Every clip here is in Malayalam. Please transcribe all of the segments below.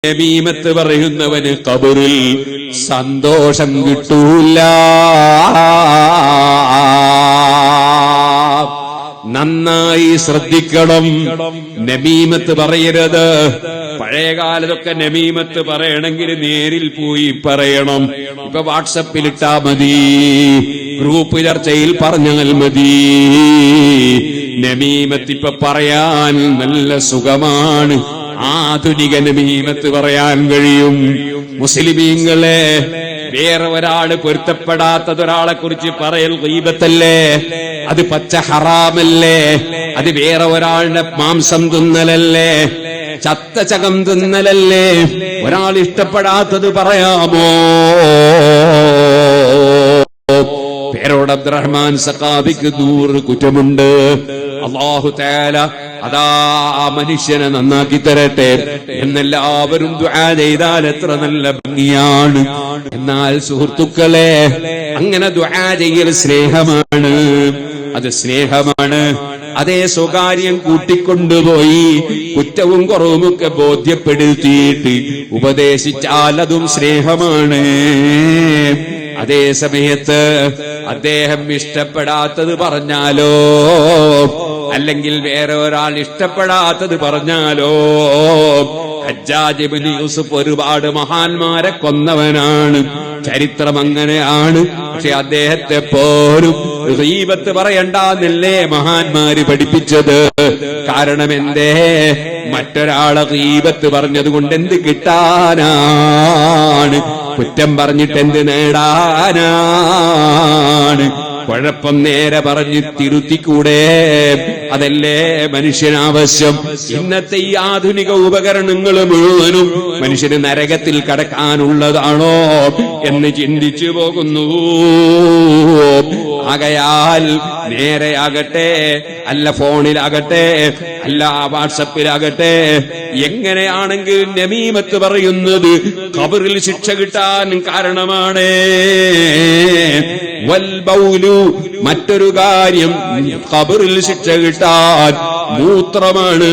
നമീമത്ത് പറയുന്നവന് ഖബറിൽ സന്തോഷം കിട്ടൂല. നന്നായി ശ്രദ്ധിക്കണം, നമീമത്ത് പറയരുത്. പഴയകാലത്തൊക്കെ നമീമത്ത് പറയണമെങ്കിൽ നേരിൽ പോയി പറയണം. ഇപ്പൊ വാട്സപ്പിലിട്ടാ മതി, ഗ്രൂപ്പ് ചർച്ചയിൽ പറഞ്ഞാൽ മതി. നമീമത്ത് ഇപ്പൊ പറയാൻ നല്ല സുഖമാണ്. ആധുനിക നമീമത്ത് പറയാൻ കഴിയും. മുസ്ലിമീങ്ങളെ, വേറെ ഒരാള് പൊരുത്തപ്പെടാത്തതൊരാളെ കുറിച്ച് പറയൽ ഗീബത്തല്ലേ? അത് പച്ച ഹറാമല്ലേ? അത് വേറെ ഒരാളുടെ മാംസം തിന്നലല്ലേ? ചത്ത ചകം തിന്നലല്ലേ? ഒരാൾ ഇഷ്ടപ്പെടാത്തത് പറയാമോ? പേരോട് അബ്ദുറഹ്മാൻ സഖാഫിക്ക് 100 കുറ്റമുണ്ട്. അല്ലാഹു തആല അതാ ആ മനുഷ്യനെ നന്നാക്കി തരട്ടെ എന്നെല്ലാവരും ദുആ ചെയ്താൽ എത്ര നല്ല ഭംഗിയാണ്. എന്നാൽ സുഹൃത്തുക്കളെ, അങ്ങനെ ദുആ ചെയ്യൽ സ്നേഹമാണ്, അത് സ്നേഹമാണ്. അതേ സ്വകാര്യം കൂട്ടിക്കൊണ്ടുപോയി കുറ്റവും കുറവുമൊക്കെ ബോധ്യപ്പെടുത്തിയിട്ട് ഉപദേശിച്ചാൽ അതും സ്നേഹമാണ്. അതേ സമയത്ത് അദ്ദേഹം ഇഷ്ടപ്പെടാത്തത് പറഞ്ഞാലോ, അല്ലെങ്കിൽ വേറെ ഒരാൾ ഇഷ്ടപ്പെടാത്തത് പറഞ്ഞാലോ. ഹജ്ജാജ് ഇബ്നു യൂസുഫ് ഒരുപാട് മഹാന്മാരെ കൊന്നവനാണ്, ചരിത്രം അങ്ങനെയാണ്. പക്ഷെ അദ്ദേഹത്തെ പോലും ഗീബത്ത് പറയണ്ടെന്നല്ലേ മഹാന്മാര് പഠിപ്പിച്ചത്. കാരണം എന്തേ? മറ്റൊരാളെ ഗീബത്ത് പറഞ്ഞത് കൊണ്ട് എന്ത് കിട്ടാനാണ്? കുറ്റം പറഞ്ഞിട്ട് എന്ത് നേടാനാണ്? കുഴപ്പം നേരെ പറഞ്ഞ് തിരുത്തിക്കൂടെ? അതല്ലേ മനുഷ്യനാവശ്യം. ഇന്നത്തെ ഈ ആധുനിക ഉപകരണങ്ങൾ മുഴുവനും മനുഷ്യന് നരകത്തിൽ കടക്കാനുള്ളതാണോ എന്ന് ചിന്തിച്ചു പോകുന്നു. ആകയാൽ നേരെയാകട്ടെ, അല്ല ഫോണിലാകട്ടെ, അല്ല വാട്സപ്പിലാകട്ടെ, എങ്ങനെയാണെങ്കിൽ നമീമത്ത് പറയുന്നത് ഖബറിൽ ശിക്ഷ കിട്ടാൻ കാരണമാണ്. വൽബൗലു, മറ്റൊരു കാര്യം ഖബറിൽ ശിക്ഷ കിട്ടാൻ മൂത്രമാണ്,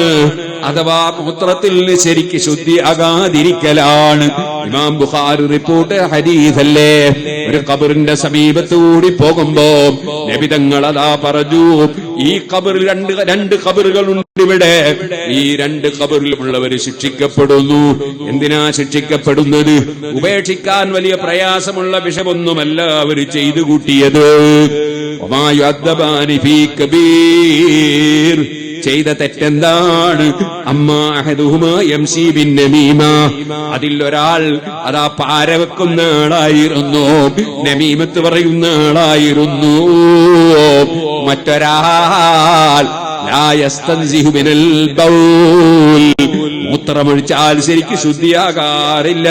അഥവാ മൂത്രത്തിൽ ശരിക്ക് ശുദ്ധിയാകാതിരിക്കലാണ്. ഇമാം ബുഖാരി റിപ്പോർട്ട് ഹദീസല്ലേ. ഒരു ഖബറിന്റെ സമീപത്തുകൂടി പോകുമ്പോ നബി തങ്ങൾ അതാ പറഞ്ഞു, ഈ ഖബറിൽ രണ്ട് ഖബറുകളുണ്ട് ഇവിടെ. ഈ 2 ഖബറിലുള്ളവർ ശിക്ഷിക്കപ്പെടുന്നു. എന്തിനാ ശിക്ഷിക്കപ്പെടുന്നത്? ഉപേക്ഷിക്കാൻ വലിയ പ്രയാസമുള്ള വിഷമൊന്നുമല്ല അവർ ചെയ്തു കൂട്ടിയത്. ചെയ്ത തെറ്റെന്താണ്? അതിൽ ഒരാൾ അതാ പാര വെക്കുന്ന ആളായിരുന്നു, നമീമത്ത് പറയുന്ന ആളായിരുന്നു. മറ്റൊരാൾ മൂത്രമൊഴിച്ചാൽ ശരിക്ക് ശുദ്ധിയാകാറില്ല.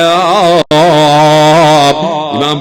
ഇമാം